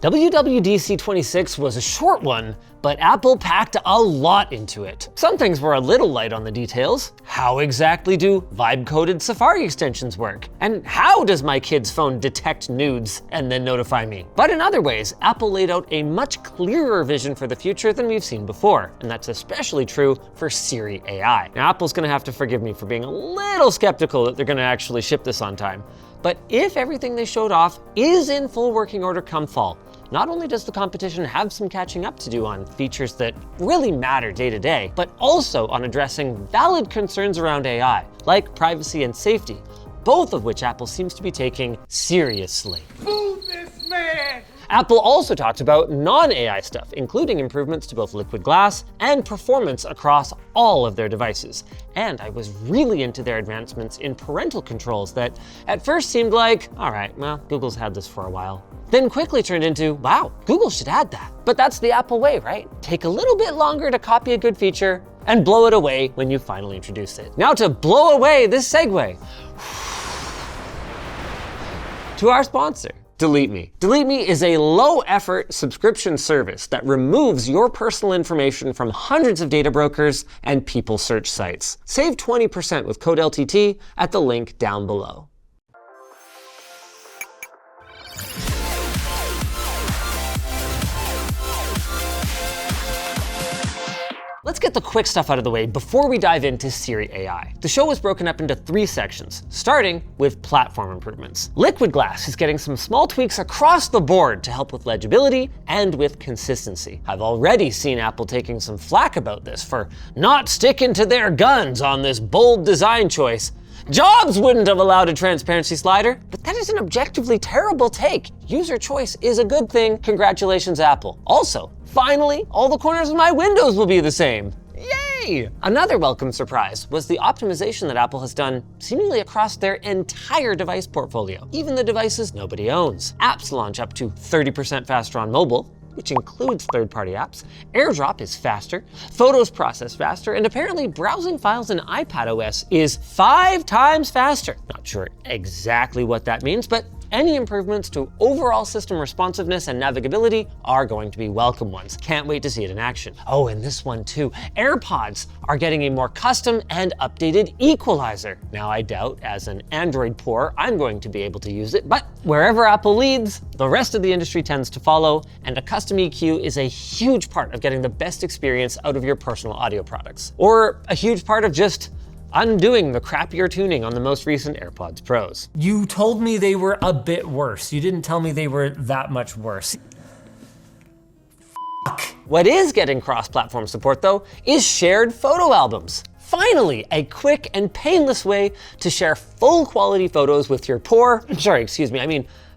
WWDC 26 was a short one, but Apple packed a lot into it. Some things were a little light on the details. How exactly do vibe-coded Safari extensions work? And how does my kid's phone detect nudes and then notify me? But in other ways, Apple laid out a much clearer vision for the future than we've seen before, and that's especially true for Siri AI. Now, Apple's gonna have to forgive me for being a little skeptical that they're gonna actually ship this on time. But if everything they showed off is in full working order come fall, not only does the competition have some catching up to do on features that really matter day to day, but also on addressing valid concerns around AI, like privacy and safety, both of which Apple seems to be taking seriously. Boo this man! Apple also talked about non-AI stuff, including improvements to both liquid glass and performance across all of their devices. And I was really into their advancements in parental controls that at first seemed like, all right, well, Google's had this for a while. Then quickly turned into, wow, Google should add that. But that's the Apple way, right? Take a little bit longer to copy a good feature and blow it away when you finally introduce it. Now to blow away this segue to our sponsor, Delete Me. Delete Me is a low-effort subscription service that removes your personal information from hundreds of data brokers and people search sites. Save 20% with code LTT at the link down below. Let's get the quick stuff out of the way before we dive into Siri AI. The show was broken up into 3 sections, starting with platform improvements. Liquid Glass is getting some small tweaks across the board to help with legibility and with consistency. I've already seen Apple taking some flack about this for not sticking to their guns on this bold design choice. Jobs wouldn't have allowed a transparency slider, but that is an objectively terrible take. User choice is a good thing. Congratulations, Apple. Also, finally, all the corners of my windows will be the same. Yay! Another welcome surprise was the optimization that Apple has done seemingly across their entire device portfolio, even the devices nobody owns. Apps launch up to 30% faster on mobile, which includes third-party apps. AirDrop is faster, photos process faster, and apparently browsing files in iPadOS is 5 times faster. Not sure exactly what that means, but any improvements to overall system responsiveness and navigability are going to be welcome ones. Can't wait to see it in action. Oh, and this one too. AirPods are getting a more custom and updated equalizer. Now, I doubt as an Android poor, I'm going to be able to use it, but wherever Apple leads, the rest of the industry tends to follow, and a custom EQ is a huge part of getting the best experience out of your personal audio products. Or a huge part of just undoing the crappier tuning on the most recent AirPods Pros. You told me they were a bit worse. You didn't tell me they were that much worse. What is getting cross-platform support though is shared photo albums. Finally, a quick and painless way to share full quality photos with your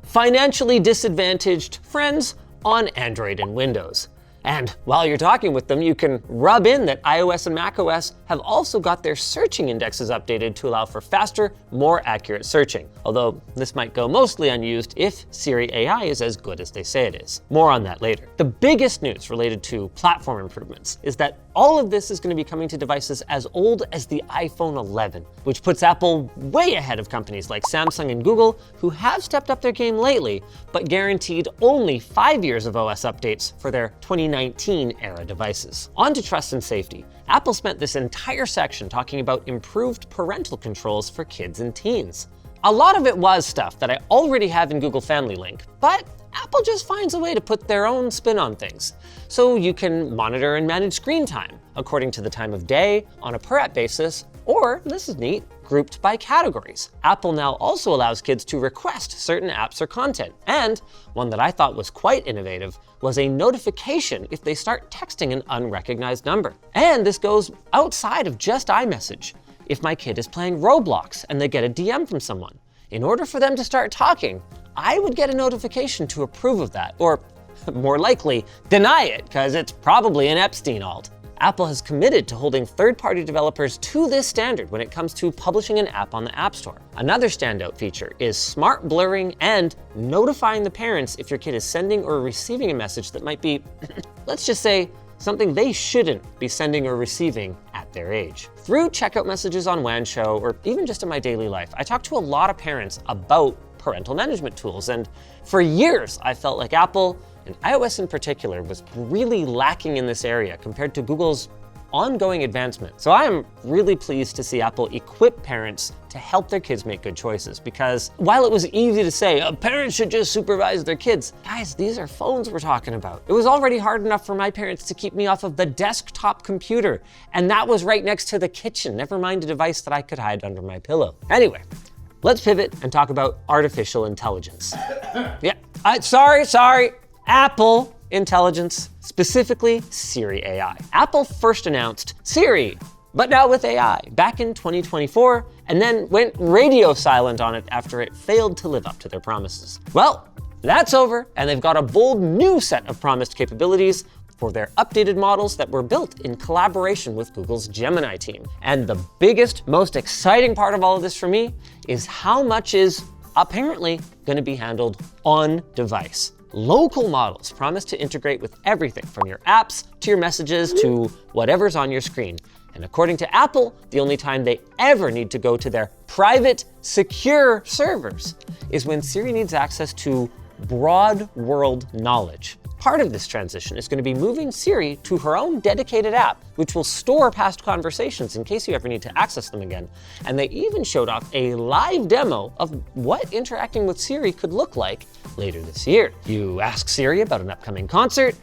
financially disadvantaged friends on Android and Windows. And while you're talking with them, you can rub in that iOS and macOS have also got their searching indexes updated to allow for faster, more accurate searching. Although this might go mostly unused if Siri AI is as good as they say it is. More on that later. The biggest news related to platform improvements is that all of this is going to be coming to devices as old as the iPhone 11, which puts Apple way ahead of companies like Samsung and Google, who have stepped up their game lately, but guaranteed only 5 years of OS updates for their 2019 era devices. On to trust and safety. Apple spent this entire section talking about improved parental controls for kids and teens. A lot of it was stuff that I already have in Google Family Link, but Apple just finds a way to put their own spin on things. So you can monitor and manage screen time according to the time of day on a per app basis, or, this is neat, grouped by categories. Apple now also allows kids to request certain apps or content. And one that I thought was quite innovative was a notification if they start texting an unrecognized number. And this goes outside of just iMessage. If my kid is playing Roblox and they get a DM from someone, in order for them to start talking, I would get a notification to approve of that, or more likely, deny it, because it's probably an Epstein alt. Apple has committed to holding third-party developers to this standard when it comes to publishing an app on the App Store. Another standout feature is smart blurring and notifying the parents if your kid is sending or receiving a message that might be, let's just say, something they shouldn't be sending or receiving at their age. Through checkout messages on WAN Show, or even just in my daily life, I talk to a lot of parents about parental management tools, and for years I felt like Apple and iOS in particular was really lacking in this area compared to Google's ongoing advancement. So I am really pleased to see Apple equip parents to help their kids make good choices, because while it was easy to say, parents should just supervise their kids, guys, these are phones we're talking about. It was already hard enough for my parents to keep me off of the desktop computer, and that was right next to the kitchen, never mind a device that I could hide under my pillow. Anyway, let's pivot and talk about artificial intelligence. Sorry, Apple intelligence, specifically Siri AI. Apple first announced Siri, but now with AI, back in 2024, and then went radio silent on it after it failed to live up to their promises. Well, that's over, and they've got a bold new set of promised capabilities for their updated models that were built in collaboration with Google's Gemini team. And the biggest, most exciting part of all of this for me is how much is apparently going to be handled on device. Local models promise to integrate with everything from your apps to your messages to whatever's on your screen. And according to Apple, the only time they ever need to go to their private, secure servers is when Siri needs access to broad world knowledge. Part of this transition is going to be moving Siri to her own dedicated app, which will store past conversations in case you ever need to access them again. And they even showed off a live demo of what interacting with Siri could look like later this year. You ask Siri about an upcoming concert,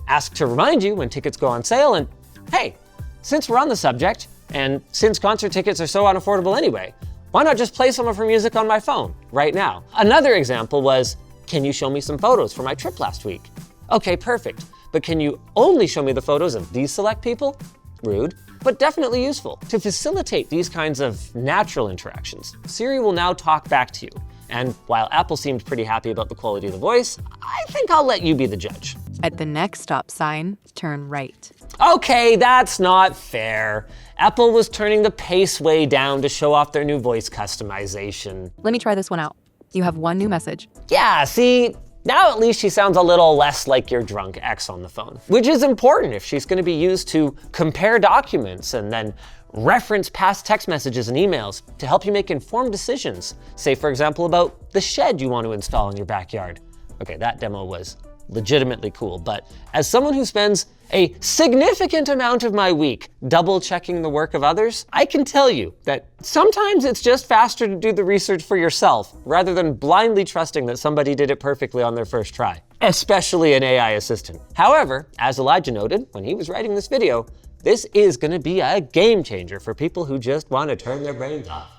ask to remind you when tickets go on sale, and hey, since we're on the subject, and since concert tickets are so unaffordable anyway, why not just play some of her music on my phone right now? Another example was, can you show me some photos for my trip last week? Okay, perfect. But can you only show me the photos of these select people? Rude, but definitely useful. To facilitate these kinds of natural interactions, Siri will now talk back to you. And while Apple seemed pretty happy about the quality of the voice, I think I'll let you be the judge. At the next stop sign, turn right. Okay, that's not fair. Apple was turning the pace way down to show off their new voice customization. Let me try this one out. You have one new message. Yeah, see, now at least she sounds a little less like your drunk ex on the phone, which is important if she's going to be used to compare documents and then reference past text messages and emails to help you make informed decisions. Say, for example, about the shed you want to install in your backyard. Okay, that demo was legitimately cool, but as someone who spends a significant amount of my week double checking the work of others, I can tell you that sometimes it's just faster to do the research for yourself rather than blindly trusting that somebody did it perfectly on their first try, especially an AI assistant. However, as Elijah noted when he was writing this video, this is going to be a game changer for people who just want to turn their brains off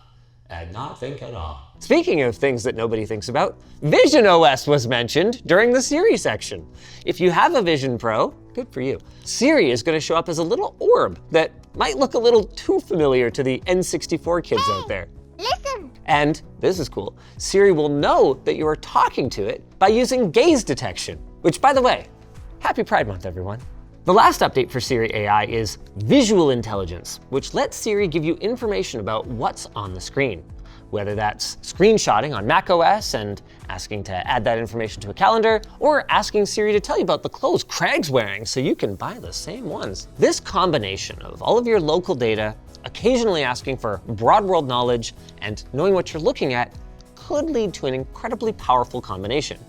and not think at all. Speaking of things that nobody thinks about, Vision OS was mentioned during the Siri section. If you have a Vision Pro, good for you. Siri is going to show up as a little orb that might look a little too familiar to the N64 kids out there. Listen. And this is cool. Siri will know that you are talking to it by using gaze detection, which, by the way, happy Pride Month, everyone. The last update for Siri AI is visual intelligence, which lets Siri give you information about what's on the screen. Whether that's screenshotting on macOS and asking to add that information to a calendar, or asking Siri to tell you about the clothes Craig's wearing so you can buy the same ones. This combination of all of your local data, occasionally asking for broad world knowledge, and knowing what you're looking at could lead to an incredibly powerful combination.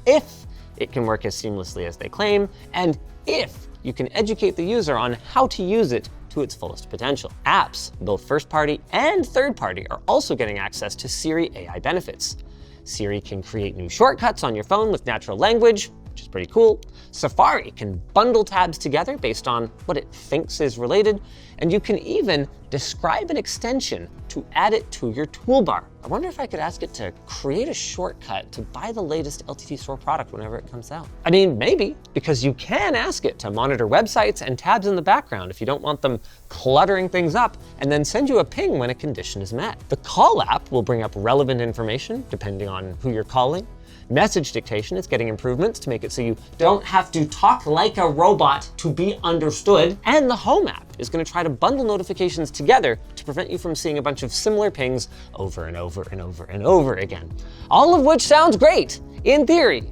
If it can work as seamlessly as they claim, and if you can educate the user on how to use it to its fullest potential. Apps, both first-party and third-party, are also getting access to Siri AI benefits. Siri can create new shortcuts on your phone with natural language, which is pretty cool. Safari can bundle tabs together based on what it thinks is related, and you can even describe an extension to add it to your toolbar. I wonder if I could ask it to create a shortcut to buy the latest LTT store product whenever it comes out. I mean, maybe, because you can ask it to monitor websites and tabs in the background if you don't want them cluttering things up, and then send you a ping when a condition is met. The Call app will bring up relevant information depending on who you're calling. Message dictation is getting improvements to make it so you don't have to talk like a robot to be understood. And the Home app is going to try to bundle notifications together to prevent you from seeing a bunch of similar pings over and over and over and over again. All of which sounds great in theory,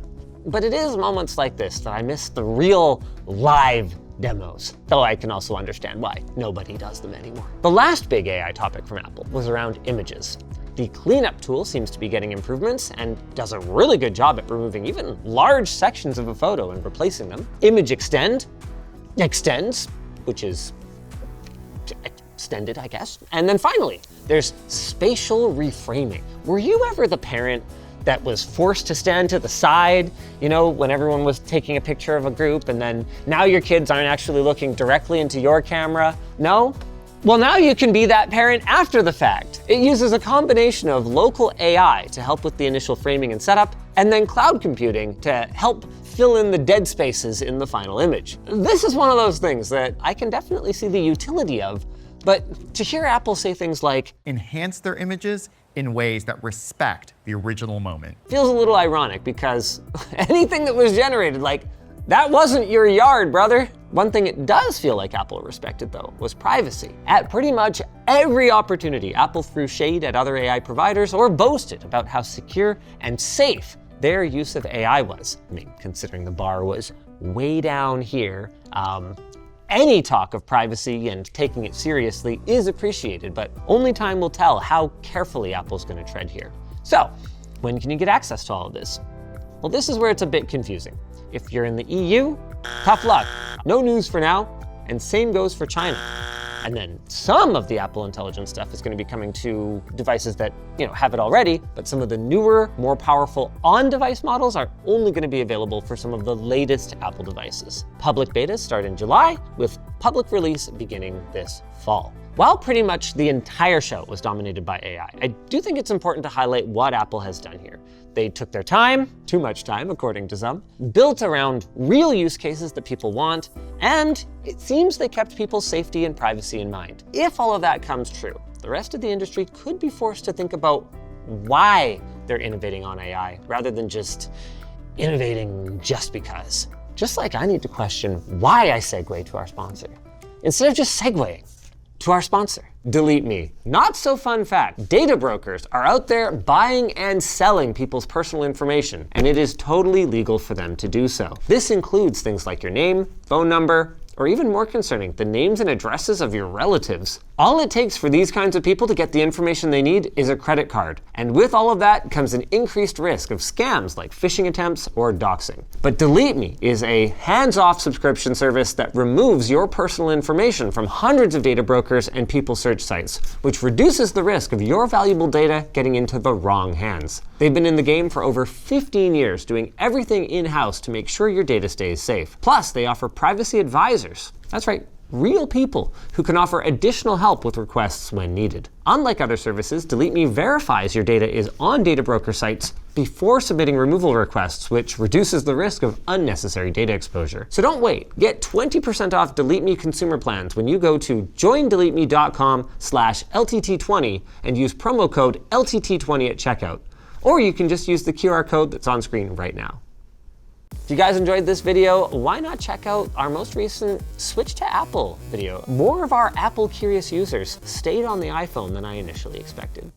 but it is moments like this that I miss the real live demos, though I can also understand why nobody does them anymore. The last big AI topic from Apple was around images. The cleanup tool seems to be getting improvements and does a really good job at removing even large sections of a photo and replacing them. Image extends, which is extended, I guess. And then finally, there's spatial reframing. Were you ever the parent that was forced to stand to the side, you know, when everyone was taking a picture of a group, and then now your kids aren't actually looking directly into your camera? No? Well, now you can be that parent after the fact. It uses a combination of local AI to help with the initial framing and setup, and then cloud computing to help fill in the dead spaces in the final image. This is one of those things that I can definitely see the utility of, but to hear Apple say things like, enhance their images in ways that respect the original moment, feels a little ironic because anything that was generated, like, that wasn't your yard, brother. One thing it does feel like Apple respected, though, was privacy. At pretty much every opportunity, Apple threw shade at other AI providers or boasted about how secure and safe their use of AI was. I mean, considering the bar was way down here, any talk of privacy and taking it seriously is appreciated, but only time will tell how carefully Apple's going to tread here. So, when can you get access to all of this? Well, this is where it's a bit confusing. If you're in the EU, tough luck. No news for now, and same goes for China. And then some of the Apple Intelligence stuff is going to be coming to devices that, have it already, but some of the newer, more powerful on-device models are only going to be available for some of the latest Apple devices. Public betas start in July, with public release beginning this fall. While pretty much the entire show was dominated by AI, I do think it's important to highlight what Apple has done here. They took their time, too much time according to some, built around real use cases that people want, and it seems they kept people's safety and privacy in mind. If all of that comes true, the rest of the industry could be forced to think about why they're innovating on AI, rather than just innovating just because. Just like I need to question why I segue to our sponsor, instead of just segueing to our sponsor. Delete Me. Not so fun fact, data brokers are out there buying and selling people's personal information, and it is totally legal for them to do so. This includes things like your name, phone number, or even more concerning, the names and addresses of your relatives. All it takes for these kinds of people to get the information they need is a credit card. And with all of that comes an increased risk of scams like phishing attempts or doxing. But Delete Me is a hands-off subscription service that removes your personal information from hundreds of data brokers and people search sites, which reduces the risk of your valuable data getting into the wrong hands. They've been in the game for over 15 years, doing everything in-house to make sure your data stays safe. Plus, they offer privacy advisors. That's right, real people who can offer additional help with requests when needed. Unlike other services, Delete Me verifies your data is on data broker sites before submitting removal requests, which reduces the risk of unnecessary data exposure. So don't wait. Get 20% off Delete Me consumer plans when you go to joindeleteme.com/LTT20 and use promo code LTT20 at checkout. Or you can just use the QR code that's on screen right now. If you guys enjoyed this video, why not check out our most recent Switch to Apple video? More of our Apple curious users stayed on the iPhone than I initially expected.